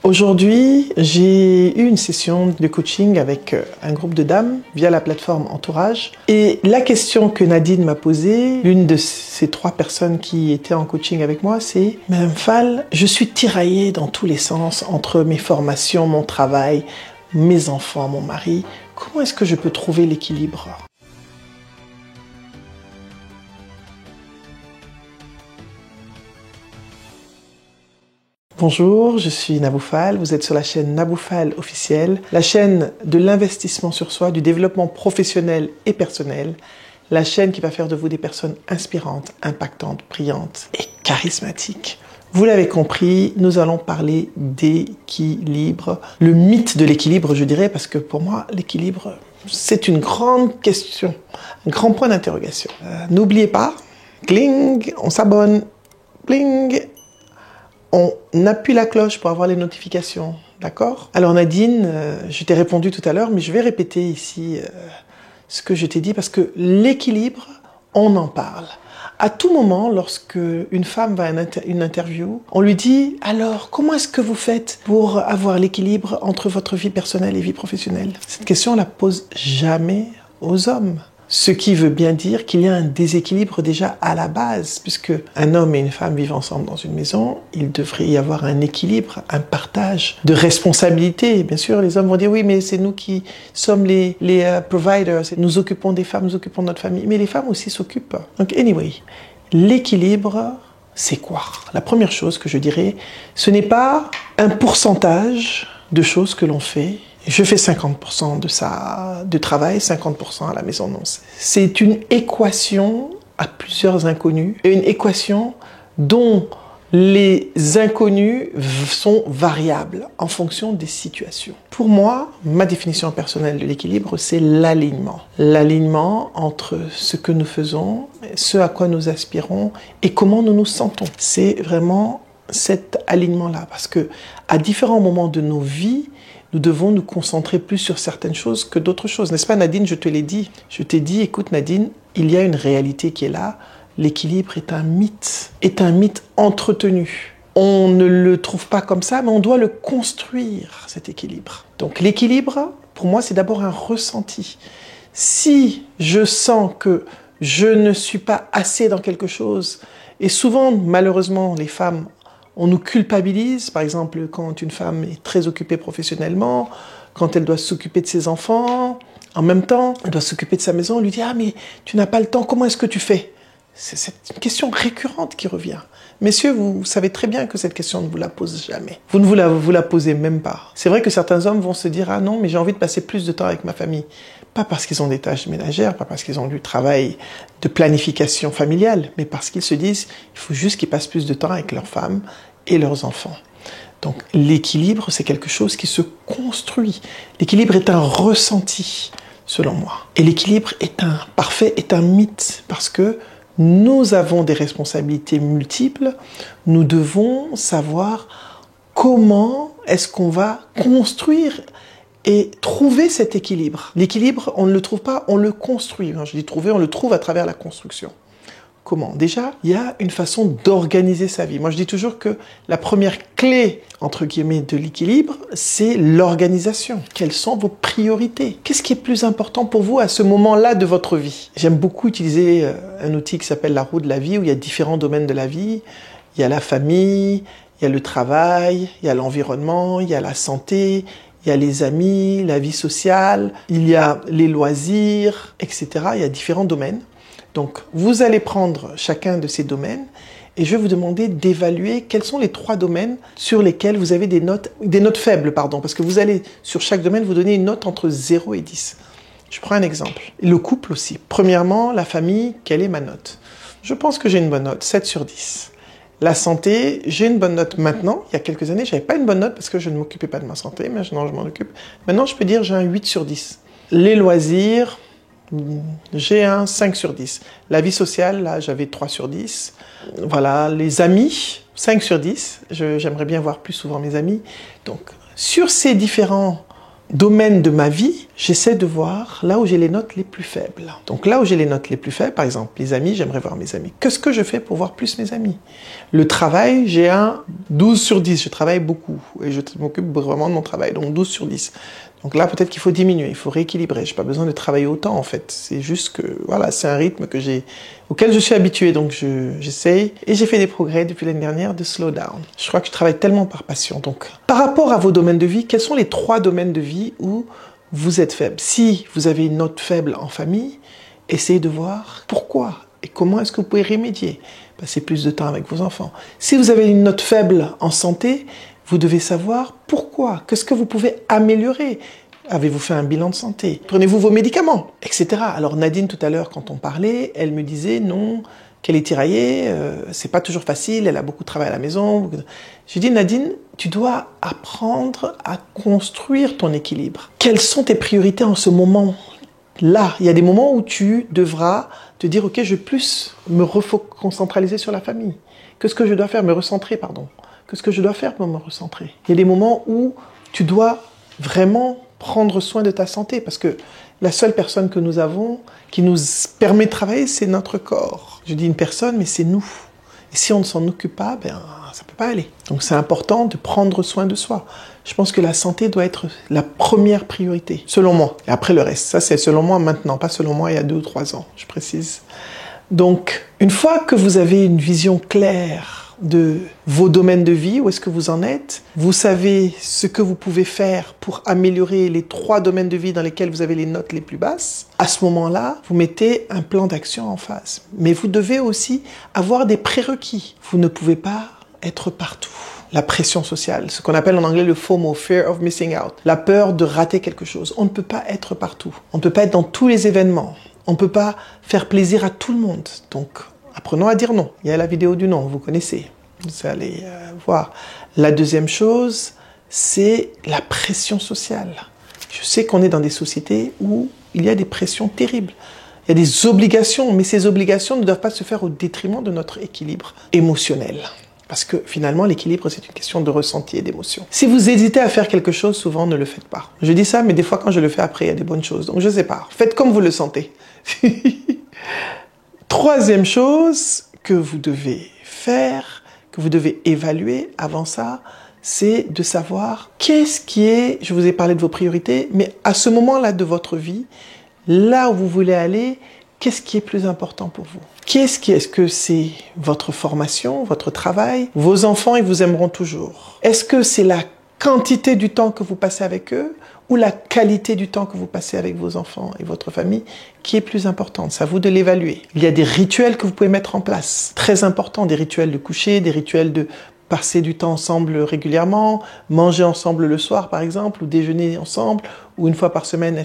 Aujourd'hui, j'ai eu une session de coaching avec un groupe de dames via la plateforme Entourage. Et la question que Nadine m'a posée, l'une de ces 3 personnes qui étaient en coaching avec moi, c'est « Madame Fall, je suis tiraillée dans tous les sens entre mes formations, mon travail, mes enfants, mon mari. Comment est-ce que je peux trouver l'équilibre ?» Bonjour, je suis Nabou Fall, vous êtes sur la chaîne Nabou Fall officielle, la chaîne de l'investissement sur soi, du développement professionnel et personnel, la chaîne qui va faire de vous des personnes inspirantes, impactantes, brillantes et charismatiques. Vous l'avez compris, nous allons parler d'équilibre, le mythe de l'équilibre je dirais, parce que pour moi l'équilibre c'est une grande question, un grand point d'interrogation. N'oubliez pas, cling, on s'abonne, bling. On appuie la cloche pour avoir les notifications, d'accord? Alors Nadine, je t'ai répondu tout à l'heure, mais je vais répéter ici ce que je t'ai dit, parce que l'équilibre, on en parle. À tout moment, lorsque une femme va à une interview, on lui dit « Alors, comment est-ce que vous faites pour avoir l'équilibre entre votre vie personnelle et vie professionnelle ?» Cette question, on la pose jamais aux hommes. Ce qui veut bien dire qu'il y a un déséquilibre déjà à la base, puisque un homme et une femme vivent ensemble dans une maison, il devrait y avoir un équilibre, un partage de responsabilités. Bien sûr, les hommes vont dire oui, mais c'est nous qui sommes les providers, nous occupons des femmes, nous occupons de notre famille, mais les femmes aussi s'occupent. Donc anyway, l'équilibre, c'est quoi? La première chose que je dirais, ce n'est pas un pourcentage de choses que l'on fait. Je fais 50% de travail, 50% à la maison. Non, c'est une équation à plusieurs inconnus, et une équation dont les inconnus sont variables en fonction des situations. Pour moi, ma définition personnelle de l'équilibre, c'est l'alignement. L'alignement entre ce que nous faisons, ce à quoi nous aspirons et comment nous nous sentons. C'est vraiment cet alignement-là, parce que à différents moments de nos vies, nous devons nous concentrer plus sur certaines choses que d'autres choses. N'est-ce pas Nadine, je te l'ai dit. Je t'ai dit, écoute Nadine, il y a une réalité qui est là. L'équilibre est un mythe entretenu. On ne le trouve pas comme ça, mais on doit le construire, cet équilibre. Donc l'équilibre, pour moi, c'est d'abord un ressenti. Si je sens que je ne suis pas assez dans quelque chose, et souvent, malheureusement, les femmes, on nous culpabilise, par exemple, quand une femme est très occupée professionnellement, quand elle doit s'occuper de ses enfants, en même temps, elle doit s'occuper de sa maison, on lui dit « Ah, mais tu n'as pas le temps, comment est-ce que tu fais ?» C'est une question récurrente qui revient. Messieurs, vous savez très bien que cette question ne vous la pose jamais. Vous ne vous la posez même pas. C'est vrai que certains hommes vont se dire « Ah non, mais j'ai envie de passer plus de temps avec ma famille. » Pas parce qu'ils ont des tâches ménagères, pas parce qu'ils ont du travail de planification familiale, mais parce qu'ils se disent « Il faut juste qu'ils passent plus de temps avec leurs femmes et leurs enfants. » Donc l'équilibre, c'est quelque chose qui se construit. L'équilibre est un ressenti, selon moi. Et l'équilibre est un mythe, parce que nous avons des responsabilités multiples. Nous devons savoir comment est-ce qu'on va construire et trouver cet équilibre. L'équilibre, on ne le trouve pas, on le construit. Quand je dis trouver, on le trouve à travers la construction. Comment? Déjà, il y a une façon d'organiser sa vie. Moi, je dis toujours que la première clé, entre guillemets, de l'équilibre, c'est l'organisation. Quelles sont vos priorités? Qu'est-ce qui est plus important pour vous à ce moment-là de votre vie? J'aime beaucoup utiliser un outil qui s'appelle la roue de la vie, où il y a différents domaines de la vie. Il y a la famille, il y a le travail, il y a l'environnement, il y a la santé, il y a les amis, la vie sociale, il y a les loisirs, etc. Il y a différents domaines. Donc, vous allez prendre chacun de ces domaines et je vais vous demander d'évaluer quels sont les 3 domaines sur lesquels vous avez des notes faibles, parce que vous allez, sur chaque domaine, vous donner une note entre 0 et 10. Je prends un exemple. Le couple aussi. Premièrement, la famille, quelle est ma note? Je pense que j'ai une bonne note, 7 sur 10. La santé, j'ai une bonne note maintenant. Il y a quelques années, je n'avais pas une bonne note parce que je ne m'occupais pas de ma santé. Maintenant, je m'en occupe. Maintenant, je peux dire j'ai un 8 sur 10. Les loisirs, j'ai un 5 sur 10. La vie sociale, là, j'avais 3 sur 10. Voilà, les amis, 5 sur 10. J'aimerais bien voir plus souvent mes amis. Donc, sur ces différents domaine de ma vie, j'essaie de voir là où j'ai les notes les plus faibles. Donc là où j'ai les notes les plus faibles, par exemple, les amis, j'aimerais voir mes amis. Qu'est-ce que je fais pour voir plus mes amis? Le travail, j'ai un 12 sur 10. Je travaille beaucoup et je m'occupe vraiment de mon travail, donc 12 sur 10. Donc là, peut-être qu'il faut diminuer, il faut rééquilibrer. Je n'ai pas besoin de travailler autant, en fait. C'est juste que, voilà, c'est un rythme auquel je suis habitué. Donc j'essaye. Et j'ai fait des progrès depuis l'année dernière de slow down. Je crois que je travaille tellement par passion. Donc, par rapport à vos domaines de vie, quels sont les 3 domaines de vie où vous êtes faible? Si vous avez une note faible en famille, essayez de voir pourquoi et comment est-ce que vous pouvez remédier. Passer plus de temps avec vos enfants. Si vous avez une note faible en santé, vous devez savoir pourquoi. Qu'est-ce que vous pouvez améliorer? Avez-vous fait un bilan de santé? Prenez-vous vos médicaments? Etc. Alors Nadine, tout à l'heure, quand on parlait, elle me disait non, qu'elle est tiraillée, c'est pas toujours facile, elle a beaucoup de travail à la maison. J'ai dit, Nadine, tu dois apprendre à construire ton équilibre. Quelles sont tes priorités en ce moment-là? Il y a des moments où tu devras te dire, ok, je vais plus me reconcentraliser sur la famille. Qu'est-ce que je dois faire? Me recentrer, pardon. Qu'est-ce que je dois faire pour me recentrer? Il y a des moments où tu dois vraiment prendre soin de ta santé parce que la seule personne que nous avons qui nous permet de travailler, c'est notre corps. Je dis une personne, mais c'est nous. Et si on ne s'en occupe pas, ça ne peut pas aller. Donc c'est important de prendre soin de soi. Je pense que la santé doit être la première priorité, selon moi. Et après le reste, ça c'est selon moi maintenant, pas selon moi il y a 2 ou 3 ans, je précise. Donc, une fois que vous avez une vision claire de vos domaines de vie, où est-ce que vous en êtes, vous savez ce que vous pouvez faire pour améliorer les 3 domaines de vie dans lesquels vous avez les notes les plus basses, à ce moment-là, vous mettez un plan d'action en face. Mais vous devez aussi avoir des prérequis. Vous ne pouvez pas être partout. La pression sociale, ce qu'on appelle en anglais le FOMO, Fear of Missing Out, la peur de rater quelque chose. On ne peut pas être partout. On ne peut pas être dans tous les événements. On ne peut pas faire plaisir à tout le monde. Donc, apprenons à dire non. Il y a la vidéo du non, vous connaissez. Vous allez voir. La deuxième chose, c'est la pression sociale. Je sais qu'on est dans des sociétés où il y a des pressions terribles. Il y a des obligations, mais ces obligations ne doivent pas se faire au détriment de notre équilibre émotionnel. Parce que finalement, l'équilibre, c'est une question de ressenti et d'émotion. Si vous hésitez à faire quelque chose, souvent, ne le faites pas. Je dis ça, mais des fois, quand je le fais après, il y a des bonnes choses. Donc, je ne sais pas. Faites comme vous le sentez. Troisième chose que vous devez faire, que vous devez évaluer avant ça, c'est de savoir qu'est-ce qui est, je vous ai parlé de vos priorités, mais à ce moment-là de votre vie, là où vous voulez aller, qu'est-ce qui est plus important pour vous? Est-ce que c'est votre formation, votre travail? Vos enfants, ils vous aimeront toujours. Est-ce que c'est la quantité du temps que vous passez avec eux ou la qualité du temps que vous passez avec vos enfants et votre famille qui est plus importante? C'est à vous de l'évaluer. Il y a des rituels que vous pouvez mettre en place, très importants, des rituels de coucher, des rituels de passer du temps ensemble régulièrement, manger ensemble le soir par exemple, ou déjeuner ensemble, ou une fois par semaine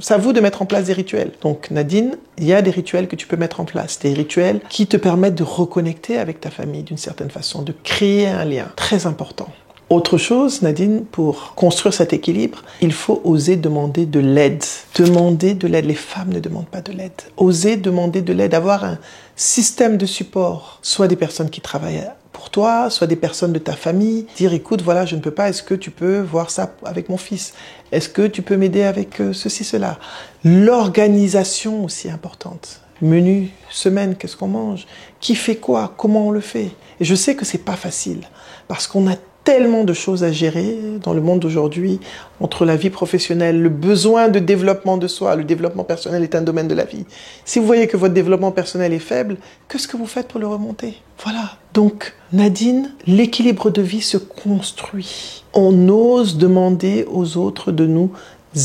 c'est à vous de mettre en place des rituels. Donc Nadine, il y a des rituels que tu peux mettre en place, des rituels qui te permettent de reconnecter avec ta famille d'une certaine façon, de créer un lien très important. Autre chose, Nadine, pour construire cet équilibre, il faut oser demander de l'aide. Demander de l'aide. Les femmes ne demandent pas de l'aide. Oser demander de l'aide, avoir un système de support, soit des personnes qui travaillent pour toi, soit des personnes de ta famille. Dire, écoute, voilà, je ne peux pas, est-ce que tu peux voir ça avec mon fils? Est-ce que tu peux m'aider avec ceci, cela? L'organisation aussi importante. Menu, semaine, qu'est-ce qu'on mange? Qui fait quoi? Comment on le fait? Et je sais que c'est pas facile, parce qu'on a tellement de choses à gérer dans le monde d'aujourd'hui, entre la vie professionnelle, le besoin de développement de soi. Le développement personnel est un domaine de la vie. Si vous voyez que votre développement personnel est faible, qu'est-ce que vous faites pour le remonter? Voilà. Donc, Nadine, l'équilibre de vie se construit. On ose demander aux autres de nous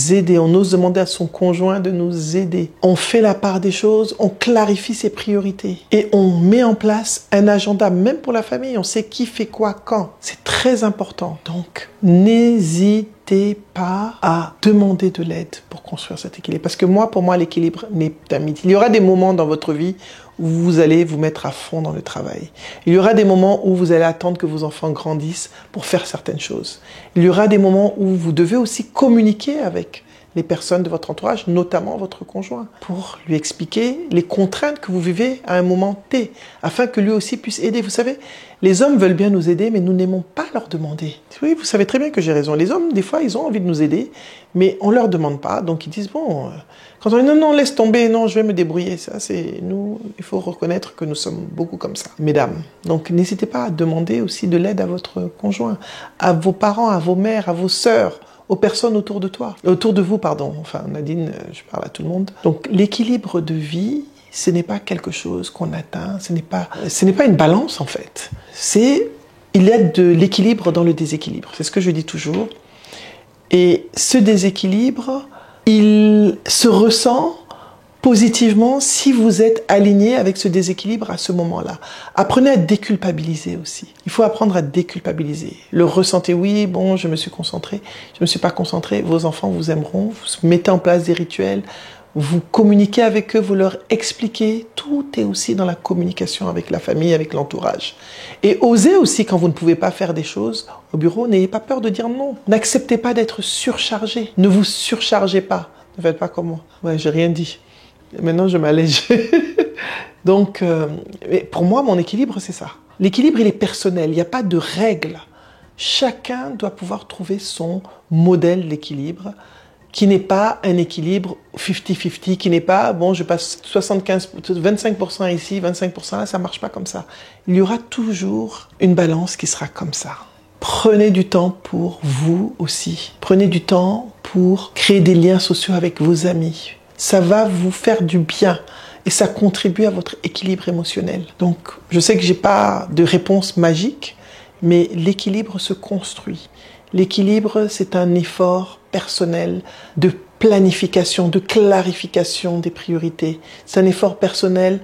aider. On ose demander à son conjoint de nous aider. On fait la part des choses, on clarifie ses priorités et on met en place un agenda, même pour la famille. On sait qui fait quoi, quand. C'est très important. Donc, n'hésitez pas à demander de l'aide pour construire cet équilibre. Parce que pour moi, l'équilibre n'est un mythe. Il y aura des moments dans votre vie où vous allez vous mettre à fond dans le travail. Il y aura des moments où vous allez attendre que vos enfants grandissent pour faire certaines choses. Il y aura des moments où vous devez aussi communiquer avec les personnes de votre entourage, notamment votre conjoint, pour lui expliquer les contraintes que vous vivez à un moment T, afin que lui aussi puisse aider. Vous savez, les hommes veulent bien nous aider, mais nous n'aimons pas leur demander. Oui, vous savez très bien que j'ai raison. Les hommes, des fois, ils ont envie de nous aider, mais on ne leur demande pas. Donc ils disent, bon, quand on dit non, non, laisse tomber, non, je vais me débrouiller. Ça, c'est nous, il faut reconnaître que nous sommes beaucoup comme ça, mesdames. Donc n'hésitez pas à demander aussi de l'aide à votre conjoint, à vos parents, à vos mères, à vos sœurs, aux personnes autour de toi, autour de vous, pardon. Enfin, Nadine, je parle à tout le monde. Donc, l'équilibre de vie, ce n'est pas quelque chose qu'on atteint, ce n'est pas une balance, en fait. Il y a de l'équilibre dans le déséquilibre. C'est ce que je dis toujours. Et ce déséquilibre, il se ressent positivement si vous êtes aligné avec ce déséquilibre à ce moment-là. Apprenez à déculpabiliser aussi. Il faut apprendre à déculpabiliser. Le ressentez, oui, bon, je me suis concentré, je ne me suis pas concentré, vos enfants vous aimeront, vous mettez en place des rituels, vous communiquez avec eux, vous leur expliquez, tout est aussi dans la communication avec la famille, avec l'entourage. Et osez aussi, quand vous ne pouvez pas faire des choses au bureau, n'ayez pas peur de dire non. N'acceptez pas d'être surchargé. Ne vous surchargez pas. Ne faites pas comme moi. Ouais, j'ai rien dit. Maintenant, je m'allège. Donc, pour moi, mon équilibre, c'est ça. L'équilibre, il est personnel. Il n'y a pas de règle. Chacun doit pouvoir trouver son modèle d'équilibre qui n'est pas un équilibre 50-50, qui n'est pas, bon, je passe 25% ici, 25% là, ça ne marche pas comme ça. Il y aura toujours une balance qui sera comme ça. Prenez du temps pour vous aussi. Prenez du temps pour créer des liens sociaux avec vos amis. Ça va vous faire du bien et ça contribue à votre équilibre émotionnel. Donc, je sais que je n'ai pas de réponse magique, mais l'équilibre se construit. L'équilibre, c'est un effort personnel de planification, de clarification des priorités. C'est un effort personnel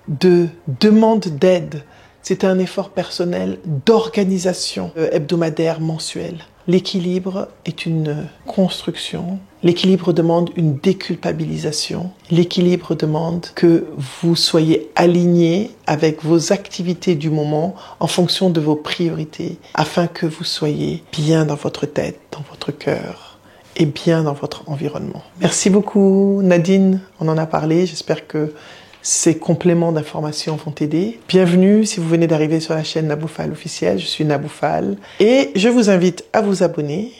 de demande d'aide. C'est un effort personnel d'organisation hebdomadaire, mensuelle. L'équilibre est une construction. L'équilibre demande une déculpabilisation. L'équilibre demande que vous soyez aligné avec vos activités du moment en fonction de vos priorités, afin que vous soyez bien dans votre tête, dans votre cœur et bien dans votre environnement. Merci beaucoup Nadine, on en a parlé, j'espère que ces compléments d'informations vont t'aider. Bienvenue si vous venez d'arriver sur la chaîne Naboufal officielle, je suis Naboufal et je vous invite à vous abonner,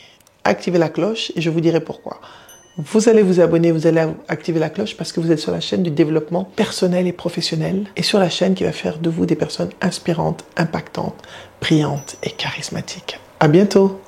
activer la cloche et je vous dirai pourquoi. Vous allez vous abonner, vous allez activer la cloche parce que vous êtes sur la chaîne du développement personnel et professionnel et sur la chaîne qui va faire de vous des personnes inspirantes, impactantes, brillantes et charismatiques. À bientôt!